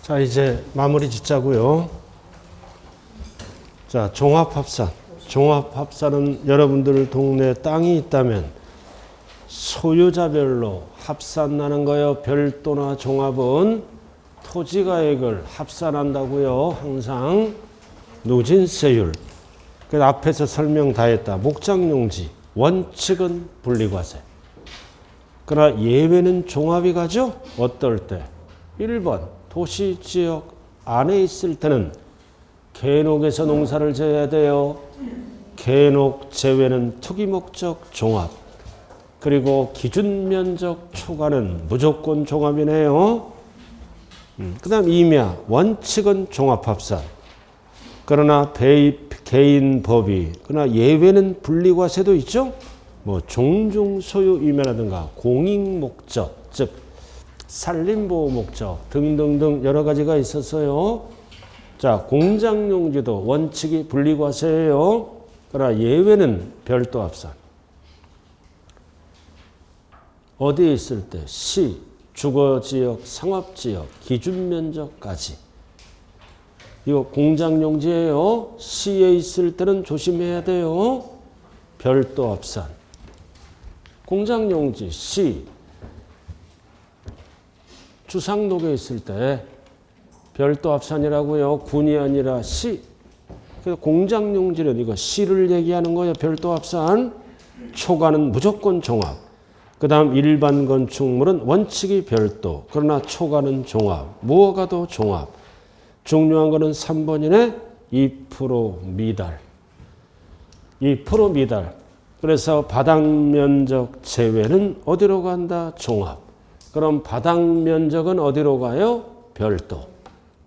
자, 이제 마무리 짓자고요. 자, 종합합산. 종합합산은 여러분들 동네 땅이 있다면 소유자별로 합산나는 거요. 별도나 종합은 토지가액을 합산한다고요. 항상 누진세율. 그래서 앞에서 설명 다 했다. 목장용지. 원칙은 분리과세. 그러나 예외는 종합이 가죠. 어떨 때? 1번 도시지역 안에 있을 때는 계록에서 농사를 지어야 돼요. 계록 제외는 투기목적 종합. 그리고 기준면적 초과는 무조건 종합이네요. 그 다음 임야. 원칙은 종합합산. 그러나 개인법이. 그러나 예외는 분리과세도 있죠. 뭐 종중소유 임야라든가 공익목적, 즉 산림보호 목적 등등등 여러 가지가 있었어요. 자, 공장용지도 원칙이 분리과세예요. 그러나 예외는 별도 합산. 어디에 있을 때? 시, 주거지역, 상업지역, 기준면적까지. 이거 공장용지예요. 시에 있을 때는 조심해야 돼요. 별도 합산. 공장용지, 시, 주상록에 있을 때 별도 합산이라고요. 군이 아니라 시. 그래서 공장용지는 이거 시를 얘기하는 거예요. 별도 합산. 초과는 무조건 종합. 그 다음 일반 건축물은 원칙이 별도. 그러나 초과는 종합. 무허가도 종합. 중요한 거는 3번이네. 2% 미달. 2% 미달. 그래서 바닥면적 제외는 어디로 간다? 종합. 그럼 바닥면적은 어디로 가요? 별도.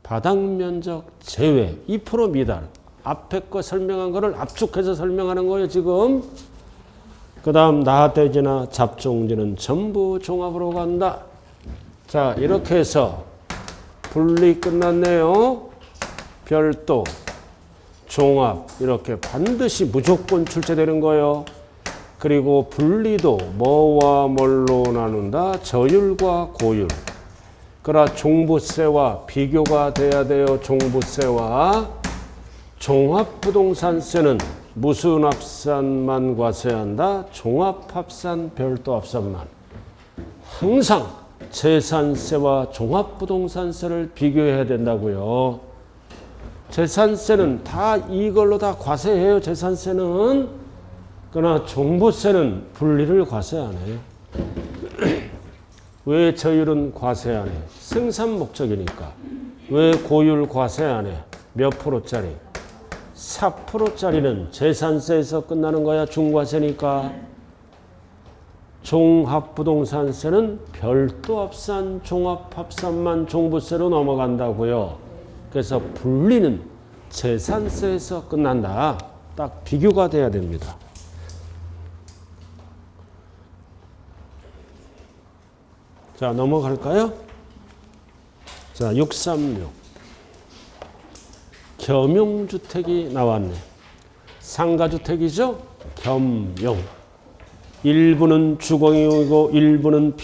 바닥면적 제외 2% 미달. 앞에 거 설명한 거를 압축해서 설명하는 거예요, 지금. 그 다음 나대지나 잡종지는 전부 종합으로 간다. 자, 이렇게 해서 분리 끝났네요. 별도, 종합 이렇게 반드시 무조건 출제되는 거예요. 그리고 분리도 뭐와 뭘로 나눈다? 저율과 고율. 그러나 종부세와 비교가 돼야 돼요. 종부세와. 종합부동산세는 무슨 합산만 과세한다? 종합합산, 별도합산만. 항상 재산세와 종합부동산세를 비교해야 된다고요. 재산세는 다 이걸로 다 과세해요. 재산세는. 그러나 종부세는 분리를 과세 안 해요. 왜 저율은 과세 안 해? 생산 목적이니까. 왜 고율 과세 안 해? 몇 프로짜리? 4%짜리는 재산세에서 끝나는 거야. 중과세니까. 종합부동산세는 별도 합산, 종합합산만 종부세로 넘어간다고요. 그래서 분리는 재산세에서 끝난다. 딱 비교가 돼야 됩니다. 자, 넘어갈까요? 자, 636. 겸용주택이 나왔네. 상가주택이죠? 겸용. 일부는 주거용이고 일부는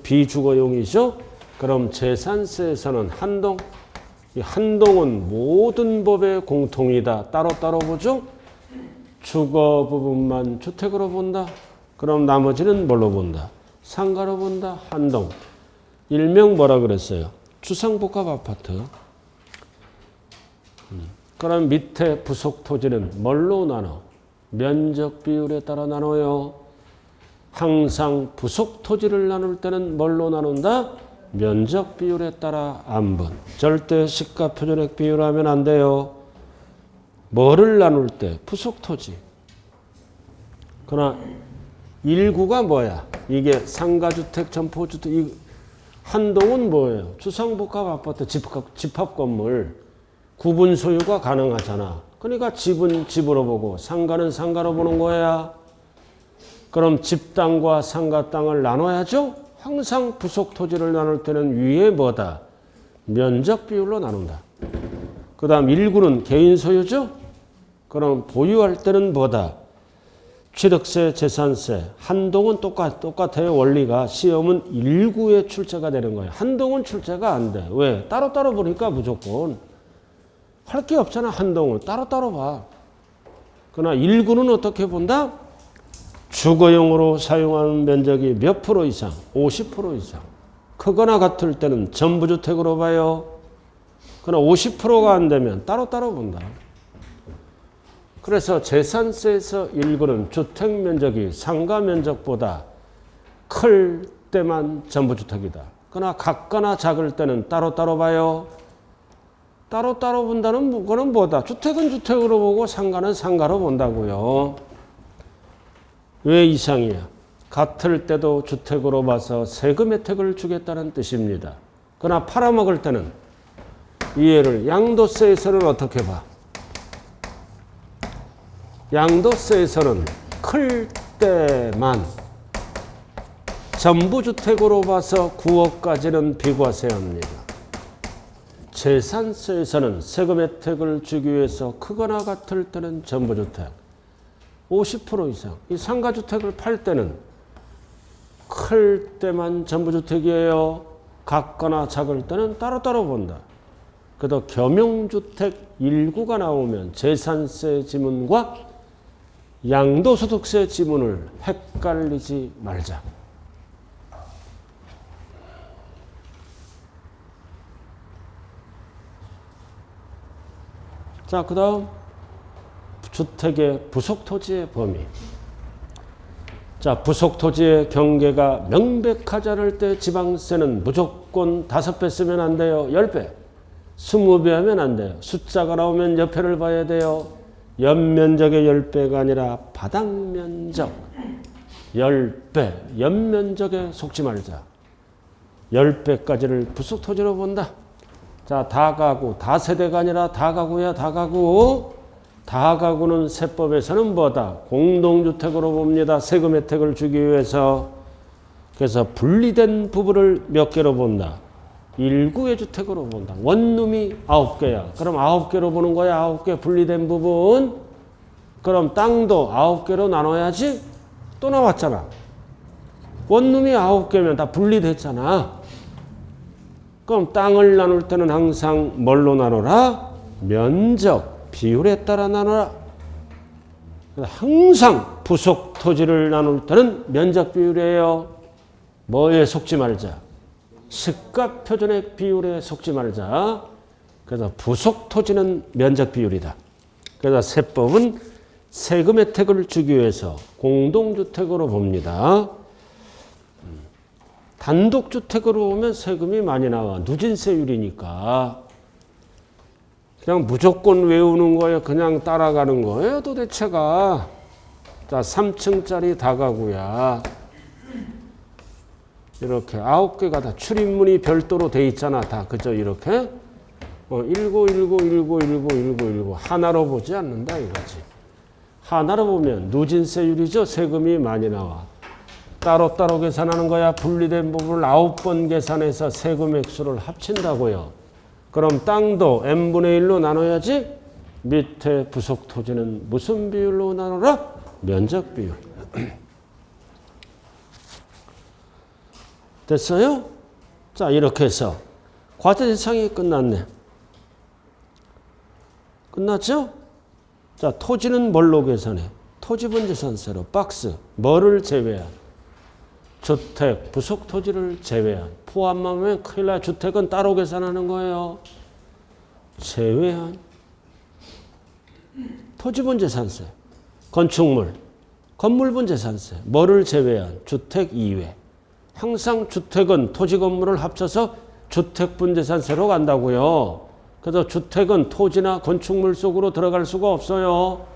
비주거용이죠? 그럼 재산세에서는 한동. 이 한동은 모든 법의 공통이다. 따로따로 보죠? 주거 부분만 주택으로 본다. 그럼 나머지는 뭘로 본다? 상가로 본다. 한동. 일명 뭐라 그랬어요? 주상복합 아파트. 그럼 밑에 부속 토지는 뭘로 나눠? 면적 비율에 따라 나눠요. 항상 부속 토지를 나눌 때는 뭘로 나눈다? 면적 비율에 따라 안분. 절대 시가 표준액 비율 하면 안 돼요. 뭐를 나눌 때? 부속 토지. 그러나 일구가 뭐야? 이게 상가주택, 점포주택, 한동은 뭐예요? 주상복합 아파트, 집합 건물. 구분 소유가 가능하잖아. 그러니까 집은 집으로 보고 상가는 상가로 보는 거야. 그럼 집 땅과 상가 땅을 나눠야죠? 항상 부속 토지를 나눌 때는 위에 뭐다? 면적 비율로 나눈다. 그 다음 1구는 개인 소유죠? 그럼 보유할 때는 뭐다? 취득세, 재산세, 한동은 똑같아요. 원리가. 시험은 일구에 출제가 되는 거예요. 한동은 출제가 안 돼. 왜? 따로따로 보니까 무조건. 할 게 없잖아. 한동은. 따로따로 봐. 그러나 일구는 어떻게 본다? 주거용으로 사용하는 면적이 몇 프로 이상? 50% 이상. 크거나 같을 때는 전부주택으로 봐요. 그러나 50%가 안 되면 따로따로 본다. 그래서 재산세에서 일구는 주택 면적이 상가 면적보다 클 때만 전부주택이다. 그러나 같거나 작을 때는 따로따로 봐요. 따로따로 본다는 거는 뭐다? 주택은 주택으로 보고 상가는 상가로 본다고요. 왜 이상이야? 같을 때도 주택으로 봐서 세금 혜택을 주겠다는 뜻입니다. 그러나 팔아먹을 때는 이해를 양도세에서는 어떻게 봐? 양도세에서는 클 때만 전부주택으로 봐서 9억까지는 비과세합니다. 재산세에서는 세금 혜택을 주기 위해서 크거나 같을 때는 전부주택 50% 이상. 이 상가주택을 팔 때는 클 때만 전부주택이에요. 같거나 작을 때는 따로따로 본다. 그래도 겸용주택 일구가 나오면 재산세 지문과 양도소득세 지문을 헷갈리지 말자. 자, 그 다음 주택의 부속토지의 범위. 자, 부속토지의 경계가 명백하지 않을 때 지방세는 무조건 5배 쓰면 안 돼요. 10배. 20배 하면 안 돼요. 숫자가 나오면 옆에를 봐야 돼요. 연면적의 10배가 아니라 바닥면적 10배. 연면적에 속지 말자. 10배까지를 부속토지로 본다. 자, 다가구, 다세대가 아니라 다가구야, 다가구. 다가구는 세법에서는 뭐다? 공동주택으로 봅니다. 세금 혜택을 주기 위해서. 그래서 분리된 부부를 몇 개로 본다? 일구의 주택으로 본다. 원룸이 9개야. 그럼 9개로 보는 거야. 9개 분리된 부분. 그럼 땅도 9개로 나눠야지. 또 나왔잖아. 원룸이 9개면 다 분리됐잖아. 그럼 땅을 나눌 때는 항상 뭘로 나눠라? 면적, 비율에 따라 나눠라. 항상 부속 토지를 나눌 때는 면적 비율이에요. 뭐에 속지 말자? 시가 표준액 비율에 속지 말자. 그래서 부속 토지는 면적 비율이다. 그래서 세법은 세금 혜택을 주기 위해서 공동주택으로 봅니다. 단독주택으로 오면 세금이 많이 나와. 누진세율이니까. 그냥 무조건 외우는 거예요. 그냥 따라가는 거예요. 도대체가. 자, 3층짜리 다가구야. 이렇게 9개가 다 출입문이 별도로 돼 있잖아. 다. 그죠? 이렇게. 19. 하나로 보지 않는다 이거지. 하나로 보면 누진세율이죠. 세금이 많이 나와. 따로따로 계산하는 거야. 분리된 부분을 9번 계산해서 세금 액수를 합친다고요. 그럼 땅도 n분의 1로 나눠야지. 밑에 부속 토지는 무슨 비율로 나눠라? 면적 비율. 됐어요? 자, 이렇게 해서 과태대상이 끝났네. 끝났죠? 자, 토지는 뭘로 계산해? 토지분재산세로 박스. 뭐를 제외한? 주택, 부속 토지를 제외한. 포함하면 큰일 나. 주택은 따로 계산하는 거예요. 제외한. 토지분재산세. 건축물. 건물분재산세. 뭐를 제외한? 주택 이외. 항상 주택은 토지 건물을 합쳐서 주택분재산세로 간다고요. 그래서 주택은 토지나 건축물 속으로 들어갈 수가 없어요.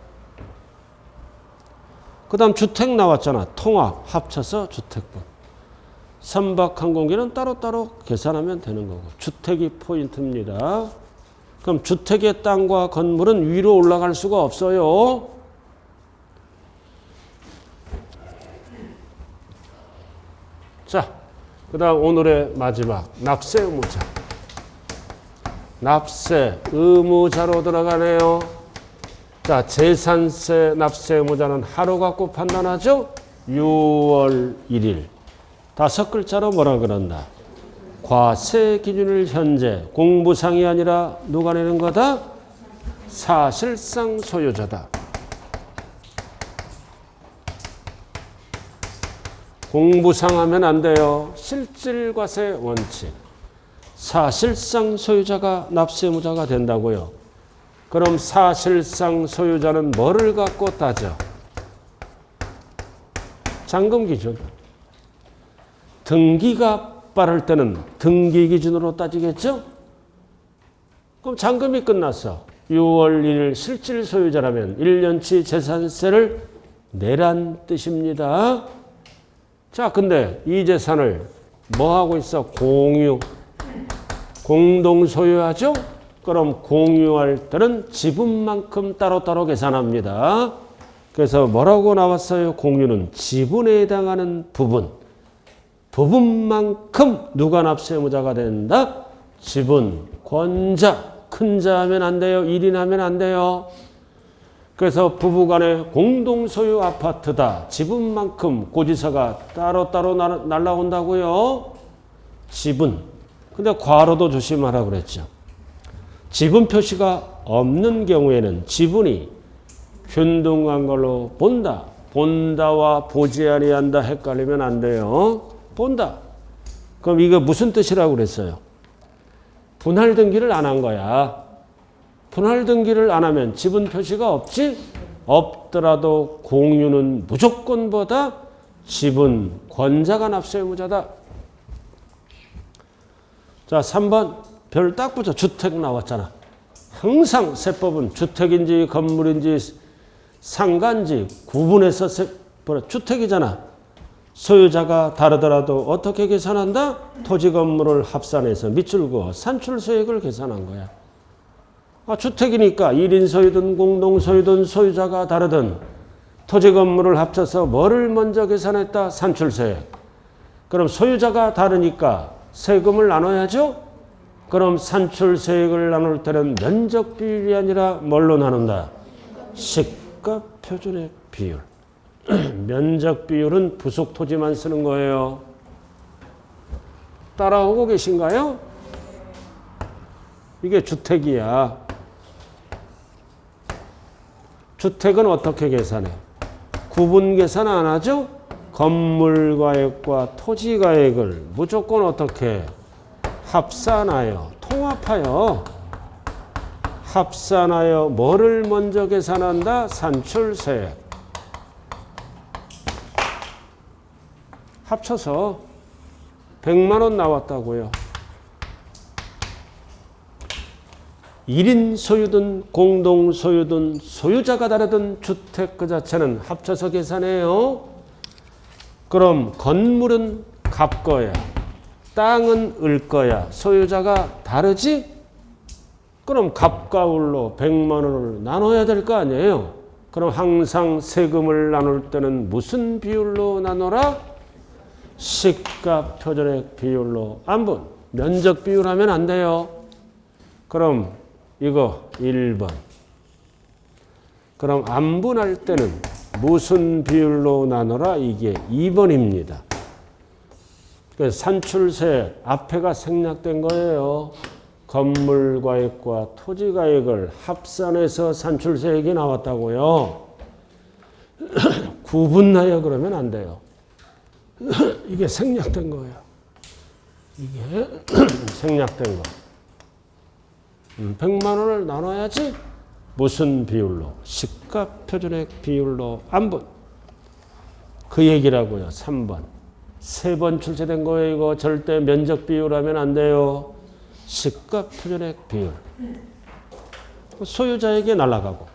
그 다음 주택 나왔잖아. 통합, 합쳐서 주택분. 선박항공기는 따로따로 계산하면 되는 거고. 주택이 포인트입니다. 그럼 주택의 땅과 건물은 위로 올라갈 수가 없어요. 자, 그 다음 오늘의 마지막 납세 의무자. 납세 의무자로 들어가네요. 자, 재산세 납세 의무자는 하루 갖고 판단하죠? 6월 1일. 5글자로 뭐라 그런다? 과세 기준일 현재 공부상이 아니라 누가 내는 거다? 사실상 소유자다. 공부상 하면 안 돼요. 실질과세 원칙. 사실상 소유자가 납세 의무자가 된다고요. 그럼 사실상 소유자는 뭐를 갖고 따져? 잔금 기준. 등기가 빠를 때는 등기 기준으로 따지겠죠? 그럼 잔금이 끝났어. 6월 1일 실질 소유자라면 1년치 재산세를 내란 뜻입니다. 자, 근데 이 재산을 뭐 하고 있어? 공유. 공동 소유하죠? 그럼 공유할 때는 지분만큼 따로따로 계산합니다. 그래서 뭐라고 나왔어요? 공유는 지분에 해당하는 부분. 부분만큼 누가 납세 의무자가 된다? 지분, 권자. 큰 자 하면 안 돼요. 1인 하면 안 돼요. 그래서 부부간의 공동소유 아파트다. 지분만큼 고지서가 따로따로 날라온다고요. 지분. 근데 과로도 조심하라 그랬죠. 지분 표시가 없는 경우에는 지분이 균등한 걸로 본다. 본다와 보지 아니한다 헷갈리면 안 돼요. 본다. 그럼 이거 무슨 뜻이라고 그랬어요? 분할 등기를 안 한 거야. 분할 등기를 안 하면 지분 표시가 없지? 없더라도 공유는 무조건보다 지분 권자가 납세 의무자다. 자, 3번 별 딱 붙여. 주택 나왔잖아. 항상 세법은 주택인지 건물인지 상가인지 구분해서 주택이잖아. 소유자가 다르더라도 어떻게 계산한다? 토지 건물을 합산해서 밑줄 그어 산출소액을 계산한 거야. 주택이니까 1인 소유든 공동 소유든 소유자가 다르든 토지 건물을 합쳐서 뭐를 먼저 계산했다? 산출소액. 그럼 소유자가 다르니까 세금을 나눠야죠? 그럼 산출소액을 나눌 때는 면적 비율이 아니라 뭘로 나눈다? 시가 표준액 비율. 면적 비율은 부속 토지만 쓰는 거예요. 따라오고 계신가요? 이게 주택이야. 주택은 어떻게 계산해? 구분 계산 안 하죠? 건물가액과 토지가액을 무조건 어떻게 합산하여 통합하여 합산하여 뭐를 먼저 계산한다? 산출세액. 합쳐서 100만 원 나왔다고요. 1인 소유든 공동 소유든 소유자가 다르든 주택 그 자체는 합쳐서 계산해요. 그럼 건물은 값 거야. 땅은 을 거야. 소유자가 다르지? 그럼 값과 을로 100만 원을 나눠야 될 거 아니에요. 그럼 항상 세금을 나눌 때는 무슨 비율로 나눠라? 시가 표준액 비율로 안분. 면적 비율 하면 안 돼요. 그럼 이거 1번. 그럼 안분할 때는 무슨 비율로 나눠라? 이게 2번입니다. 그래서 산출세 앞에가 생략된 거예요. 건물가액과 토지가액을 합산해서 산출세액이 나왔다고요. 구분하여 그러면 안 돼요. 이게 생략된 거예요. 이게 생략된 거. 100만 원을 나눠야지 무슨 비율로? 시가 표준액 비율로 안분. 그 얘기라고요. 3번. 3번 출제된 거예요. 이거 절대 면적 비율하면 안 돼요. 시가 표준액 비율. 소유자에게 날아가고.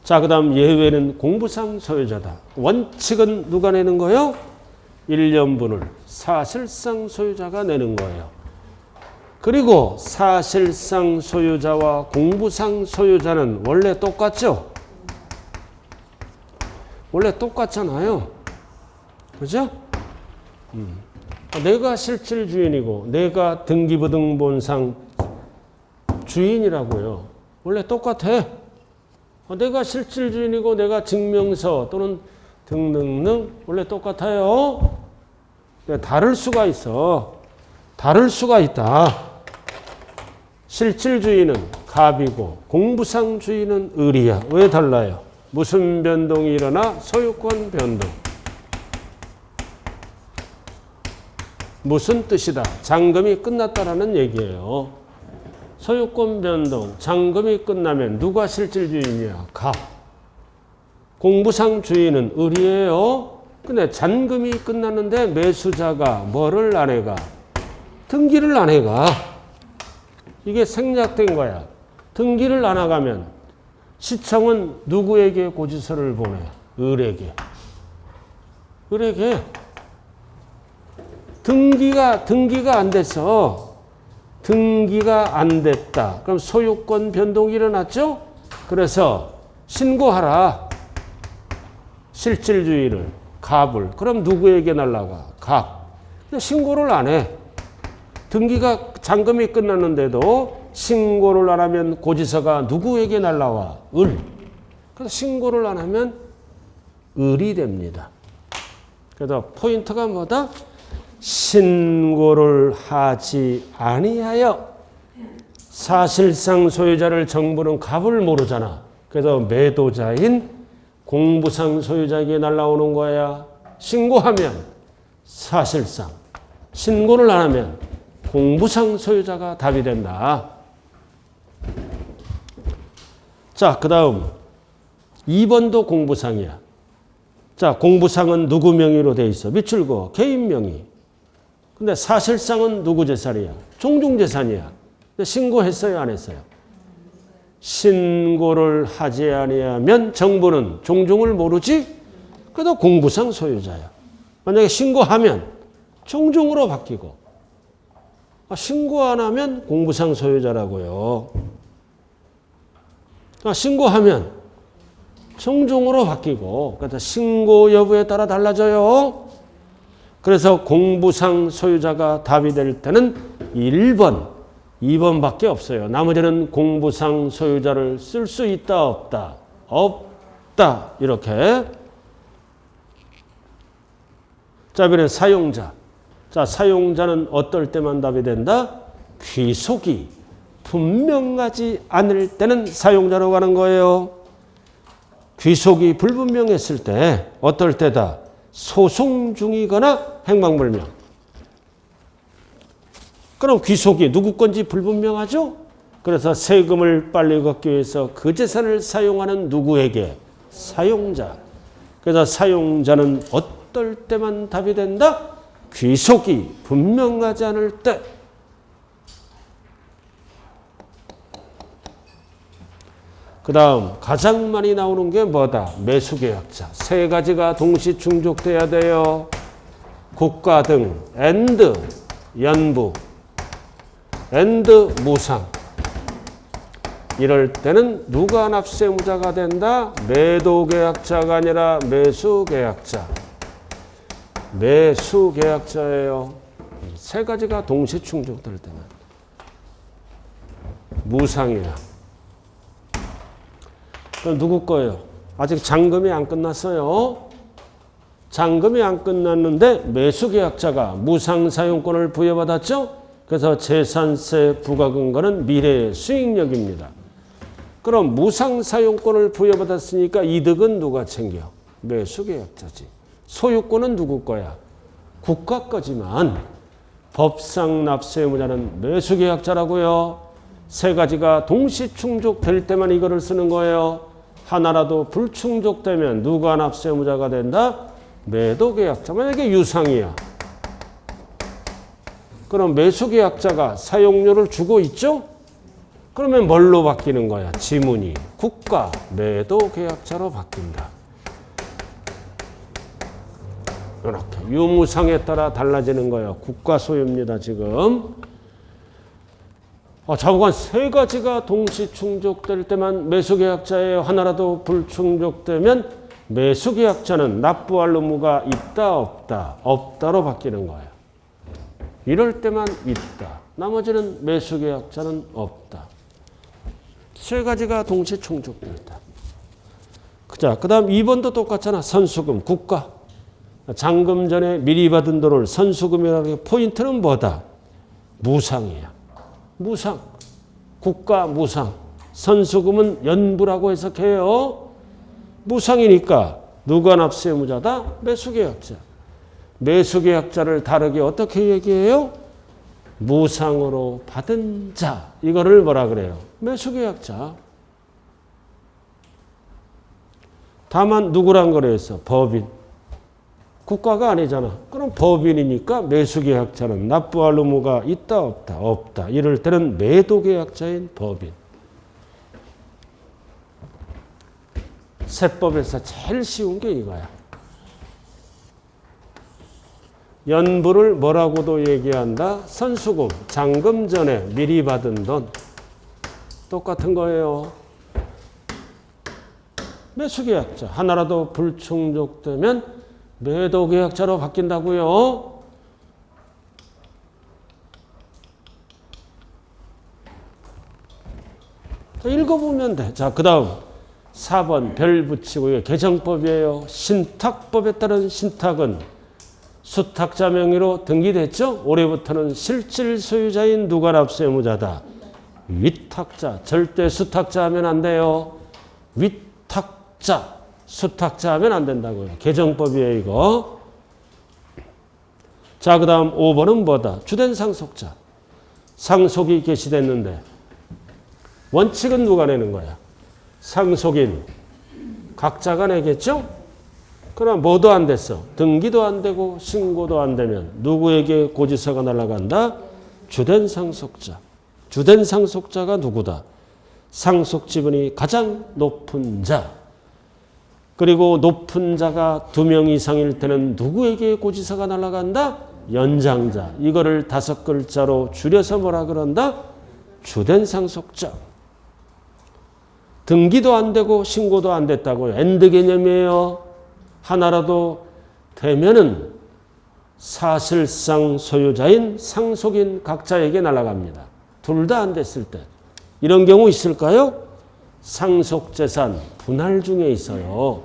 자, 그 다음 예외는 공부상 소유자다. 원칙은 누가 내는 거예요? 1년분을 사실상 소유자가 내는 거예요. 그리고 사실상 소유자와 공부상 소유자는 원래 똑같죠? 원래 똑같잖아요. 그죠? 내가 실질 주인이고 내가 등기부등본상 주인이라고요. 원래 똑같아. 내가 실질주인이고 내가 증명서 또는 등등등 원래 똑같아요. 다를 수가 있어. 다를 수가 있다. 실질주의는 갑이고 공부상주의는 을이야. 왜 달라요? 무슨 변동이 일어나? 소유권 변동. 무슨 뜻이다? 잔금이 끝났다라는 얘기예요. 소유권 변동, 잔금이 끝나면 누가 실질주의냐? 갑. 공부상주의는 을이에요. 근데 잔금이 끝났는데 매수자가 뭐를 안 해가? 등기를 안 해가. 이게 생략된 거야. 등기를 안 하가면 시청은 누구에게 고지서를 보내? 을에게. 을에게. 등기가 안 됐어. 등기가 안 됐다. 그럼 소유권 변동이 일어났죠? 그래서 신고하라. 실질주의를, 갑을. 그럼 누구에게 날라가? 갑. 근데 신고를 안 해. 등기가 잔금이 끝났는데도 신고를 안 하면 고지서가 누구에게 날라와? 을. 그래서 신고를 안 하면 을이 됩니다. 그래서 포인트가 뭐다? 신고를 하지 아니하여 사실상 소유자를 정부는 갑을 모르잖아. 그래서 매도자인 공부상 소유자에게 날라오는 거야. 신고하면 사실상, 신고를 안 하면 공부상 소유자가 답이 된다. 자, 그 다음 2번도 공부상이야. 자, 공부상은 누구 명의로 돼 있어? 미출고 개인 명의. 근데 사실상은 누구 재산이야? 종중재산이야. 근데 신고했어요, 안 했어요? 신고를 하지 아니하면 정부는 종중을 모르지? 그래도 공부상 소유자야. 만약에 신고하면 종중으로 바뀌고, 신고 안 하면 공부상 소유자라고요. 신고하면 종중으로 바뀌고, 그래서 신고 여부에 따라 달라져요. 그래서 공부상 소유자가 답이 될 때는 1번, 2번밖에 없어요. 나머지는 공부상 소유자를 쓸 수 있다, 없다? 없다. 이렇게. 자, 이번엔 사용자. 자, 사용자는 어떨 때만 답이 된다? 귀속이 분명하지 않을 때는 사용자로 가는 거예요. 귀속이 불분명했을 때 어떨 때다? 소송 중이거나 행방불명. 그럼 귀속이 누구 건지 불분명하죠? 그래서 세금을 빨리 걷기 위해서 그 재산을 사용하는 누구에게? 사용자. 그래서 사용자는 어떨 때만 답이 된다? 귀속이 분명하지 않을 때. 그 다음 가장 많이 나오는 게 뭐다? 매수계약자. 세 가지가 동시 충족돼야 돼요. 국가 등, and, 연부, and, 무상. 이럴 때는 누가 납세무자가 된다? 매도계약자가 아니라 매수계약자. 매수계약자예요. 세 가지가 동시 충족될 때는. 무상이야. 그럼 누구 거예요? 아직 잔금이 안 끝났어요. 잔금이 안 끝났는데 매수계약자가 무상사용권을 부여받았죠? 그래서 재산세 부과근거는 미래의 수익력입니다. 그럼 무상사용권을 부여받았으니까 이득은 누가 챙겨? 매수계약자지. 소유권은 누구 거야? 국가 거지만 법상 납세의무자는 매수계약자라고요. 세 가지가 동시 충족될 때만 이거를 쓰는 거예요. 하나라도 불충족되면 누가 납세의무자가 된다? 매도계약자. 만약에 유상이야. 그럼 매수계약자가 사용료를 주고 있죠? 그러면 뭘로 바뀌는 거야? 지문이. 국가 매도계약자로 바뀐다. 이렇게 유무상에 따라 달라지는 거예요. 국가 소유입니다, 지금. 자보관 세 가지가 동시 충족될 때만 매수계약자예요. 하나라도 불충족되면 매수계약자는 납부할 의무가 있다, 없다? 없다로 바뀌는 거예요. 이럴 때만 있다. 나머지는 매수계약자는 없다. 세 가지가 동시 충족될 때. 자, 그 다음 2번도 똑같잖아. 선수금, 국가. 잔금 전에 미리 받은 돈을 선수금이라고 해. 포인트는 뭐다? 무상이야. 무상. 국가 무상. 선수금은 연부라고 해석해요. 무상이니까 누가 납세 의무자다? 매수계약자. 매수계약자를 다르게 어떻게 얘기해요? 무상으로 받은 자. 이거를 뭐라 그래요? 매수계약자. 다만 누구랑 거래했어? 법인. 국가가 아니잖아. 그럼 법인이니까 매수계약자는 납부할 의무가 있다 없다? 없다. 이럴 때는 매도계약자인 법인. 세법에서 제일 쉬운 게 이거야. 연부를 뭐라고도 얘기한다? 선수금, 잔금 전에 미리 받은 돈. 똑같은 거예요. 매수계약자. 하나라도 불충족되면 매도계약자로 바뀐다고요. 자, 읽어보면 돼. 자, 그 다음 4번 별 붙이고 이게 개정법이에요. 신탁법에 따른 신탁은 수탁자 명의로 등기됐죠. 올해부터는 실질 소유자인 누가 납세 의무자다. 위탁자. 절대 수탁자 하면 안 돼요. 위탁자. 수탁자 하면 안 된다고요. 개정법이에요, 이거. 자, 그 다음 5번은 뭐다? 주된 상속자. 상속이 개시됐는데 원칙은 누가 내는 거야? 상속인 각자가 내겠죠? 그럼 뭐도 안 됐어. 등기도 안 되고 신고도 안 되면 누구에게 고지서가 날아간다? 주된 상속자. 주된 상속자가 누구다? 상속 지분이 가장 높은 자. 그리고 높은 자가 2명 이상일 때는 누구에게 고지서가 날아간다? 연장자. 이거를 5글자로 줄여서 뭐라 그런다? 주된 상속자. 등기도 안 되고 신고도 안 됐다고요. 엔드 개념이에요. 하나라도 되면은 사실상 소유자인 상속인 각자에게 날아갑니다. 둘 다 안 됐을 때. 이런 경우 있을까요? 상속재산 분할 중에 있어요.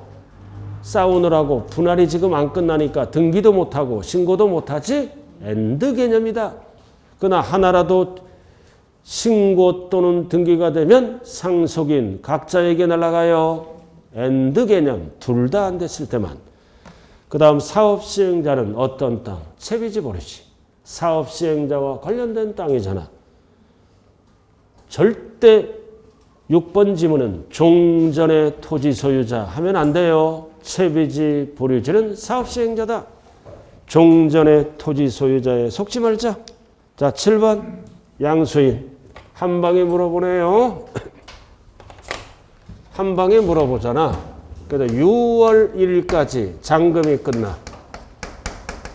싸우느라고 분할이 지금 안 끝나니까 등기도 못하고 신고도 못하지? 엔드 개념이다. 그러나 하나라도 신고 또는 등기가 되면 상속인 각자에게 날아가요. 엔드 개념. 둘 다 안 됐을 때만. 그 다음 사업시행자는 어떤 땅? 채비지 버리지. 사업시행자와 관련된 땅이잖아. 절대 6번 지문은 종전의 토지 소유자 하면 안 돼요. 채비지 보류지는 사업시행자다. 종전의 토지 소유자에 속지 말자. 자, 7번 양수인. 한 방에 물어보네요. 한 방에 물어보잖아. 그래서 6월 1일까지 잔금이 끝나.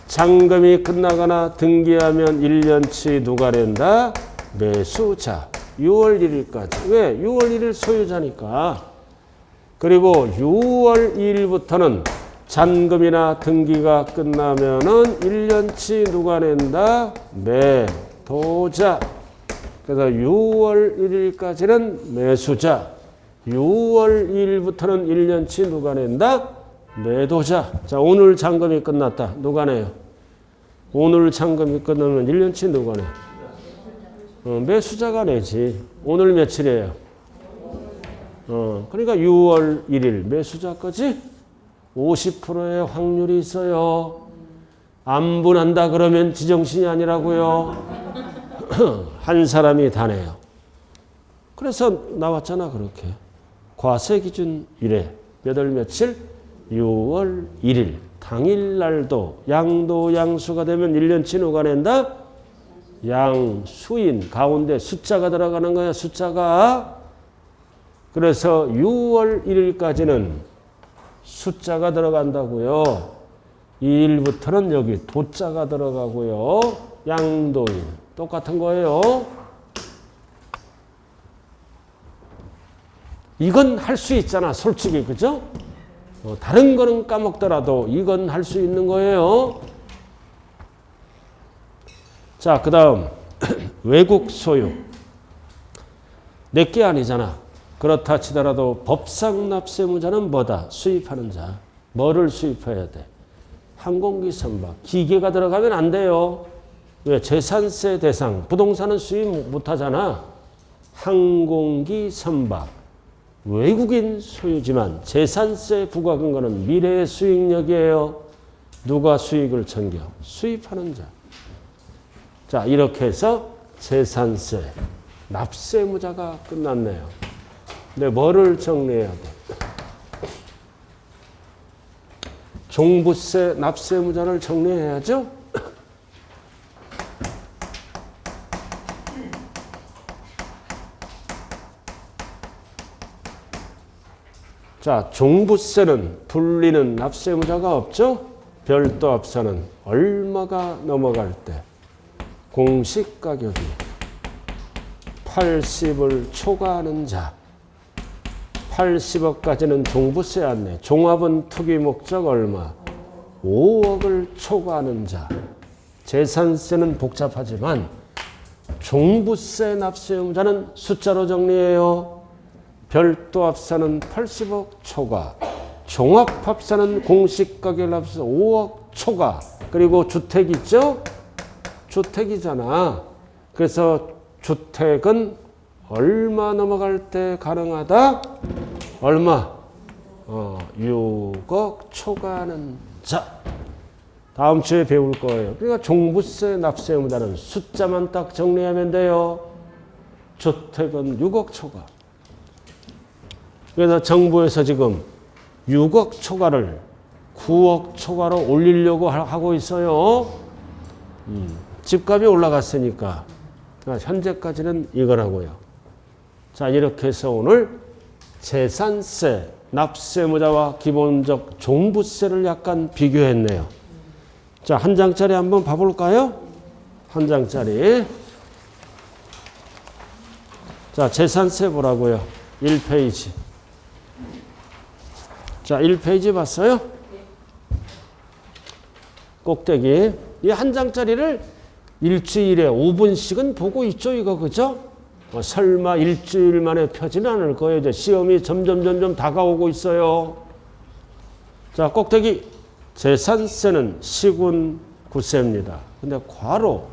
잔금이 끝나거나 등기하면 1년치 누가 낸다? 매수자. 6월 1일까지. 왜? 6월 1일 소유자니까. 그리고 6월 2일부터는 잔금이나 등기가 끝나면은 1년치 누가 낸다? 매도자. 그래서 6월 1일까지는 매수자. 6월 2일부터는 1년치 누가 낸다? 매도자. 자, 오늘 잔금이 끝났다. 누가 내요? 오늘 잔금이 끝나면 1년치 누가 내? 매수자가 내지. 오늘 며칠이에요? 그러니까 6월 1일 매수자 거지? 50%의 확률이 있어요. 안 분한다 그러면 지정신이 아니라고요. 한 사람이 다 내요. 그래서 나왔잖아, 그렇게. 과세 기준 일에 몇 월 며칠? 6월 1일. 당일날도 양도 양수가 되면 1년치 누가 낸다? 양수인. 가운데 숫자가 들어가는 거야, 숫자가. 그래서 6월 1일까지는 숫자가 들어간다고요. 2일부터는 여기 도자가 들어가고요. 양도인. 똑같은 거예요. 이건 할 수 있잖아, 솔직히. 그죠? 다른 거는 까먹더라도 이건 할 수 있는 거예요. 자, 그 다음 외국 소유. 내게 아니잖아. 그렇다 치더라도 법상 납세무자는 뭐다? 수입하는 자. 뭐를 수입해야 돼? 항공기 선박. 기계가 들어가면 안 돼요. 왜? 재산세 대상. 부동산은 수입 못하잖아. 항공기 선박. 외국인 소유지만 재산세 부과근거는 미래의 수익력이에요. 누가 수익을 챙겨? 수입하는 자. 자, 이렇게 해서 재산세, 납세무자가 끝났네요. 근데 뭐를 정리해야 돼? 종부세, 납세무자를 정리해야죠? 자, 종부세는 불리는 납세무자가 없죠? 별도 합산은 얼마가 넘어갈 때 공시가격이 80을 초과하는 자. 80억까지는 종부세 안 내. 종합은 투기 목적 얼마? 5억을 초과하는 자. 재산세는 복잡하지만 종부세 납세의무자는 숫자로 정리해요. 별도 합산은 80억 초과. 종합합산은 공시가격 합산 5억 초과. 그리고 주택 있죠? 주택이잖아. 그래서 주택은 얼마 넘어갈 때 가능하다? 얼마? 6억 초과하는 자. 다음 주에 배울 거예요. 그러니까 종부세 납세의무자는 숫자만 딱 정리하면 돼요. 주택은 6억 초과. 그래서 정부에서 지금 6억 초과를 9억 초과로 올리려고 하고 있어요. 집값이 올라갔으니까. 현재까지는 이거라고요. 자, 이렇게 해서 오늘 재산세, 납세무자와 기본적 종부세를 약간 비교했네요. 자, 한 장짜리 한번 봐볼까요? 한 장짜리. 자, 재산세 보라고요. 1페이지. 자, 1페이지 봤어요? 꼭대기. 이 한 장짜리를 일주일에 5분씩은 보고 있죠, 이거, 그죠? 설마 일주일 만에 펴지는 않을 거예요. 이제 시험이 점점 다가오고 있어요. 자, 꼭대기. 재산세는 시군 구세입니다. 근데 괄호.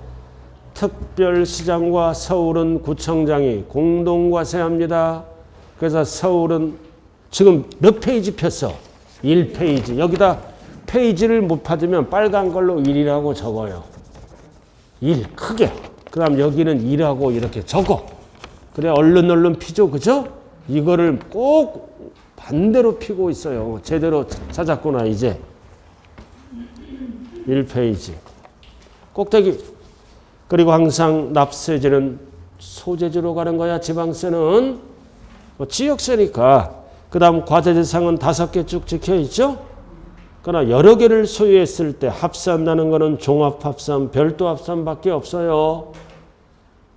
특별시장과 서울은 구청장이 공동과세합니다. 그래서 서울은 지금 몇 페이지 폈어? 1페이지. 여기다 페이지를 못 받으면 빨간 걸로 1이라고 적어요. 1 크게. 그 다음 여기는 2라고 이렇게 적어. 그래 얼른 피죠. 그죠? 이거를 꼭 반대로 피고 있어요. 제대로 찾았구나 이제. 1페이지. 꼭대기. 그리고 항상 납세지는 소재지로 가는 거야. 지방세는. 지역세니까. 그 다음 과세대상은 5개 쭉 찍혀있죠. 그러나 여러 개를 소유했을 때 합산나는 거는 종합합산, 별도합산밖에 없어요.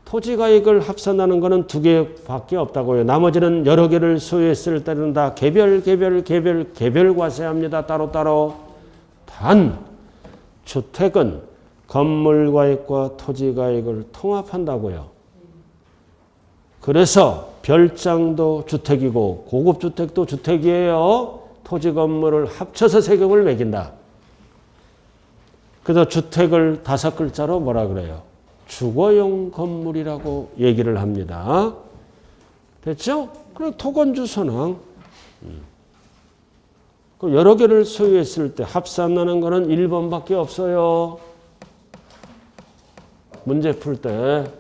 토지가액을 합산나는 거는 2개밖에 없다고요. 나머지는 여러 개를 소유했을 때는 다 개별 과세합니다. 따로따로. 단 주택은 건물가액과 토지가액을 통합한다고요. 그래서 별장도 주택이고 고급주택도 주택이에요. 토지 건물을 합쳐서 세금을 매긴다. 그래서 주택을 5글자로 뭐라 그래요? 주거용 건물이라고 얘기를 합니다. 됐죠? 그리고 토건주선항. 여러 개를 소유했을 때 합산나는 거는 1번밖에 없어요. 문제 풀 때.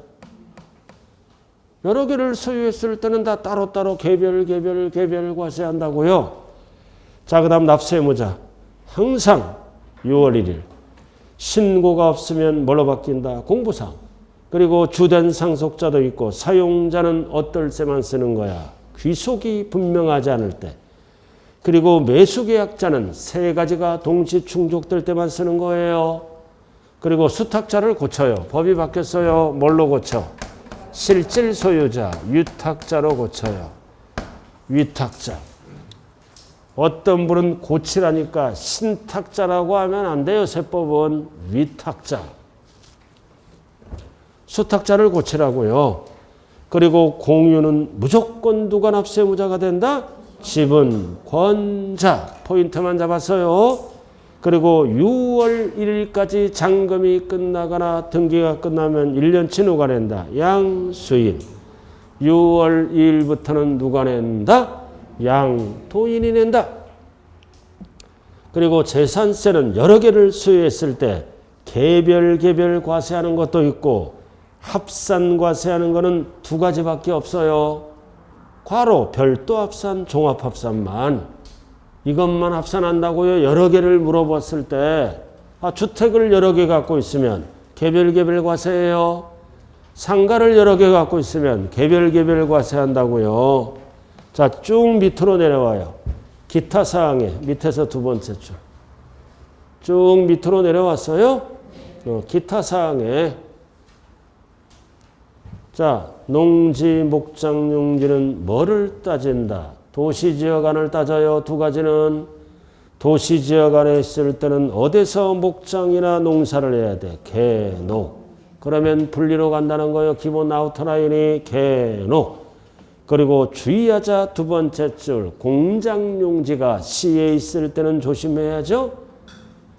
여러 개를 소유했을 때는 다 따로따로 개별 과세한다고요. 자, 그 다음 납세의무자. 항상 6월 1일. 신고가 없으면 뭘로 바뀐다? 공부상. 그리고 주된 상속자도 있고 사용자는 어떨 때만 쓰는 거야? 귀속이 분명하지 않을 때. 그리고 매수계약자는 3가지가 동시 충족될 때만 쓰는 거예요. 그리고 수탁자를 고쳐요. 법이 바뀌었어요. 뭘로 고쳐? 실질 소유자, 위탁자로 고쳐요. 위탁자. 어떤 분은 고치라니까 신탁자라고 하면 안 돼요. 세법은 위탁자. 수탁자를 고치라고요. 그리고 공유는 무조건 누가 납세무자가 된다? 집은 권자. 포인트만 잡았어요. 그리고 6월 1일까지 잔금이 끝나거나 등기가 끝나면 1년치 누가 낸다? 양수인. 6월 2일부터는 누가 낸다? 양도인이 낸다. 그리고 재산세는 여러 개를 소유했을 때 개별 과세하는 것도 있고 합산 과세하는 거는 두 가지밖에 없어요. 과로, 별도 합산, 종합 합산만. 이것만 합산한다고요? 여러 개를 물어봤을 때 주택을 여러 개 갖고 있으면 개별 과세예요. 상가를 여러 개 갖고 있으면 개별 과세한다고요. 자, 쭉 밑으로 내려와요. 기타 사항에 밑에서 두 번째 줄. 쭉 밑으로 내려왔어요. 기타 사항에. 자, 농지, 목장, 용지는 뭐를 따진다? 도시지역 안을 따져요. 두 가지는. 도시지역 안에 있을 때는 어디서 목장이나 농사를 해야 돼? 개농. 그러면 분리로 간다는 거예요. 기본 아우터라인이 개농. 그리고 주의하자 두 번째 줄. 공장용지가 시에 있을 때는 조심해야죠.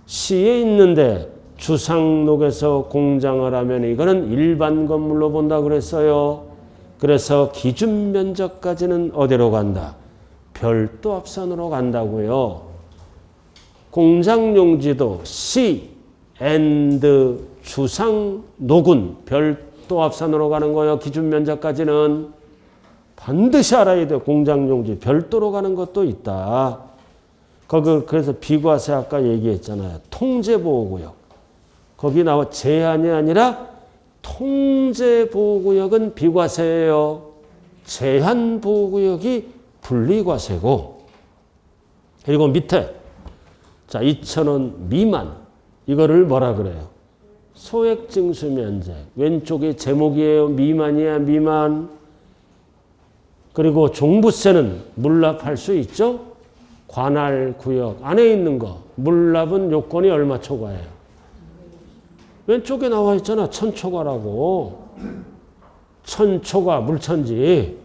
시에 있는데 주상록에서 공장을 하면 이거는 일반 건물로 본다 그랬어요. 그래서 기준 면적까지는 어디로 간다? 별도 합산으로 간다고요. 공장용지도 시 앤드 주상록은 별도 합산으로 가는 거예요. 기준 면적까지는 반드시 알아야 돼요. 공장용지 별도로 가는 것도 있다. 그래서 비과세 아까 얘기했잖아요. 통제보호구역. 거기 나와 제한이 아니라 통제보호구역은 비과세예요. 제한보호구역이 분리과세고. 그리고 밑에 자 2,000원 미만 이거를 뭐라 그래요? 소액징수면제. 왼쪽에 제목이에요. 미만이야 미만. 그리고 종부세는 물납할 수 있죠. 관할구역 안에 있는 거. 물납은 요건이 얼마 초과예요? 왼쪽에 나와 있잖아. 1000초과라고. 1000초과 물천지.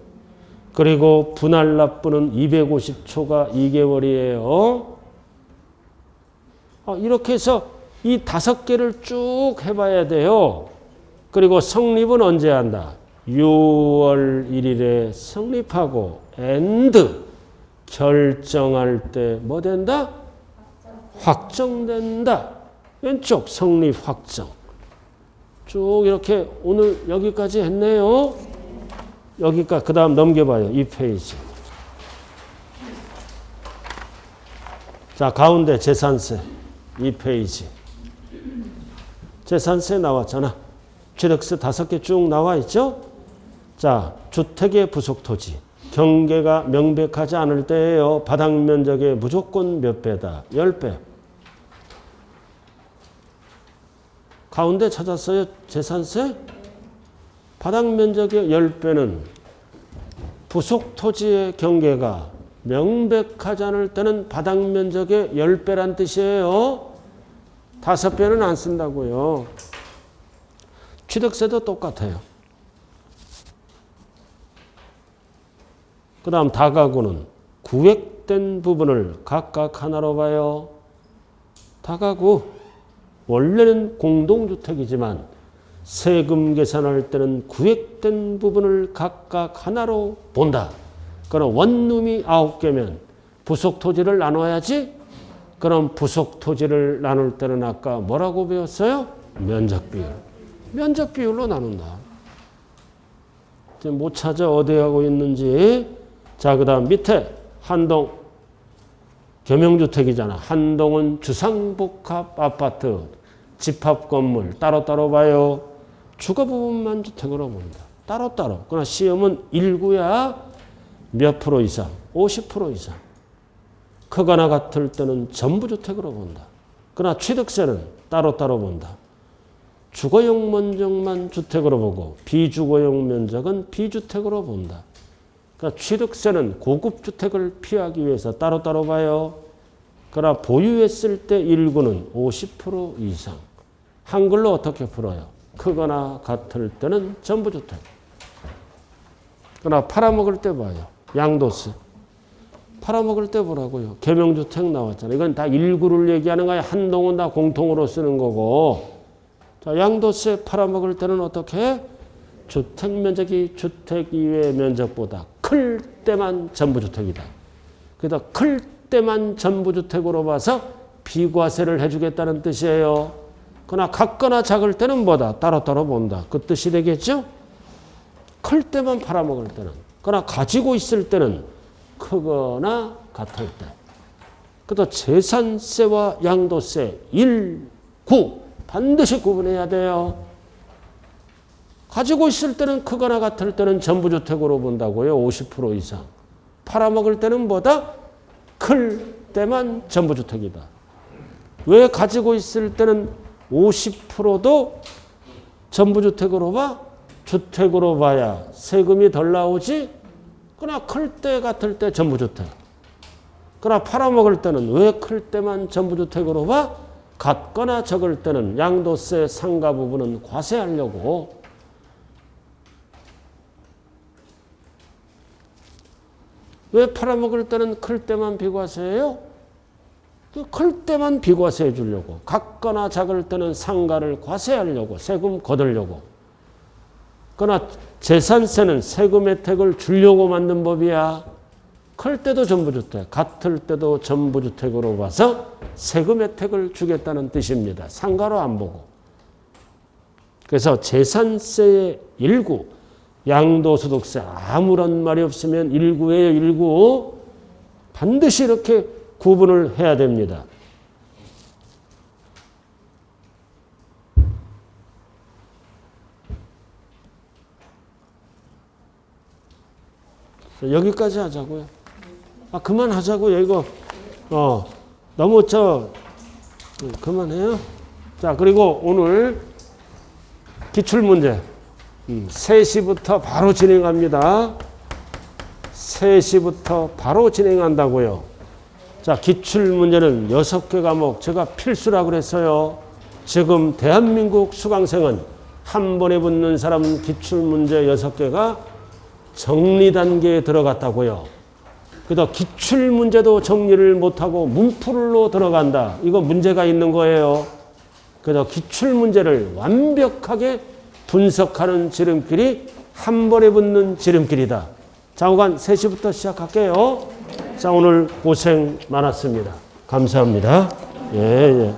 그리고 분할 납부는 250초가 2개월이에요. 이렇게 해서 이 5개를 쭉 해봐야 돼요. 그리고 성립은 언제 한다? 6월 1일에 성립하고 and 결정할 때 뭐 된다? 확정된다. 왼쪽 성립 확정. 쭉 이렇게 오늘 여기까지 했네요. 여기까지. 그 다음 넘겨봐요. 이 페이지. 자, 가운데 재산세. 이 페이지. 재산세 나왔잖아. 취득세 5개 쭉 나와 있죠? 자, 주택의 부속토지. 경계가 명백하지 않을 때예요. 바닥 면적의 무조건 몇 배다? 10배. 가운데 찾았어요? 재산세? 바닥 면적의 10배는 부속토지의 경계가 명백하지 않을 때는 바닥 면적의 10배란 뜻이에요. 5배는 안 쓴다고요. 취득세도 똑같아요. 그 다음 다가구는 구획된 부분을 각각 하나로 봐요. 다가구. 원래는 공동주택이지만 세금 계산할 때는 구획된 부분을 각각 하나로 본다. 그럼 원룸이 9개면 부속토지를 나눠야지. 그럼 부속토지를 나눌 때는 아까 뭐라고 배웠어요? 면적비율. 면적비율로 나눈다. 지금 못 찾아 어디 가고 있는지. 자, 그 다음 밑에 한동. 겸용주택이잖아. 한동은 주상복합 아파트. 집합건물 따로따로 봐요. 주거 부분만 주택으로 본다. 따로따로. 그러나 시험은 1구야. 몇 프로 이상? 50% 이상. 크거나 같을 때는 전부 주택으로 본다. 그러나 취득세는 따로따로 본다. 주거용 면적만 주택으로 보고 비주거용 면적은 비주택으로 본다. 그러니까 취득세는 고급 주택을 피하기 위해서 따로따로 봐요. 그러나 보유했을 때 1구는 50% 이상. 한글로 어떻게 풀어요? 크거나 같을 때는 전부 주택. 그러나 팔아먹을 때 봐요. 양도세. 팔아먹을 때 보라고요. 계명주택 나왔잖아요. 이건 다 일구를 얘기하는 거야. 한 동은 다 공통으로 쓰는 거고. 자, 양도세 팔아먹을 때는 어떻게? 주택 면적이 주택 이외의 면적보다 클 때만 전부주택이다. 그래서 클 때만 전부주택으로 봐서 비과세를 해주겠다는 뜻이에요. 그러나 같거나 작을 때는 뭐다? 따로따로 본다. 그 뜻이 되겠죠? 클 때만 팔아먹을 때는. 그러나 가지고 있을 때는 크거나 같을 때. 그래서 재산세와 양도세 1, 9 반드시 구분해야 돼요. 가지고 있을 때는 크거나 같을 때는 전부주택으로 본다고요. 50% 이상. 팔아먹을 때는 뭐다? 클 때만 전부주택이다. 왜 가지고 있을 때는 50%도 전부주택으로 봐? 주택으로 봐야 세금이 덜 나오지? 그러나 클 때 같을 때 전부주택. 그러나 팔아먹을 때는 왜 클 때만 전부주택으로 봐? 같거나 적을 때는 양도세 상가 부분은 과세하려고. 왜 팔아먹을 때는 클 때만 비과세해요? 클 때만 비과세해 주려고. 같거나 작을 때는 상가를 과세하려고. 세금 거두려고. 그러나 재산세는 세금 혜택을 주려고 만든 법이야. 클 때도 전부주택, 같을 때도 전부주택으로 봐서 세금 혜택을 주겠다는 뜻입니다. 상가로 안 보고. 그래서 재산세의 일구, 양도소득세 아무런 말이 없으면 일구예요. 일구. 반드시 이렇게 구분을 해야 됩니다. 여기까지 하자고요. 그만하자고요. 이거 너무 그만해요. 자, 그리고 오늘 기출문제 3시부터 바로 진행합니다. 3시부터 바로 진행한다고요. 자, 기출문제는 6개 과목 제가 필수라고 그랬어요. 지금 대한민국 수강생은 한 번에 붙는 사람은 기출문제 6개가 정리 단계에 들어갔다고요. 그래서 기출문제도 정리를 못하고 문풀로 들어간다. 이거 문제가 있는 거예요. 그래서 기출문제를 완벽하게 분석하는 지름길이 한 번에 붙는 지름길이다. 자, 오간 3시부터 시작할게요. 자, 오늘 고생 많았습니다. 감사합니다. 예.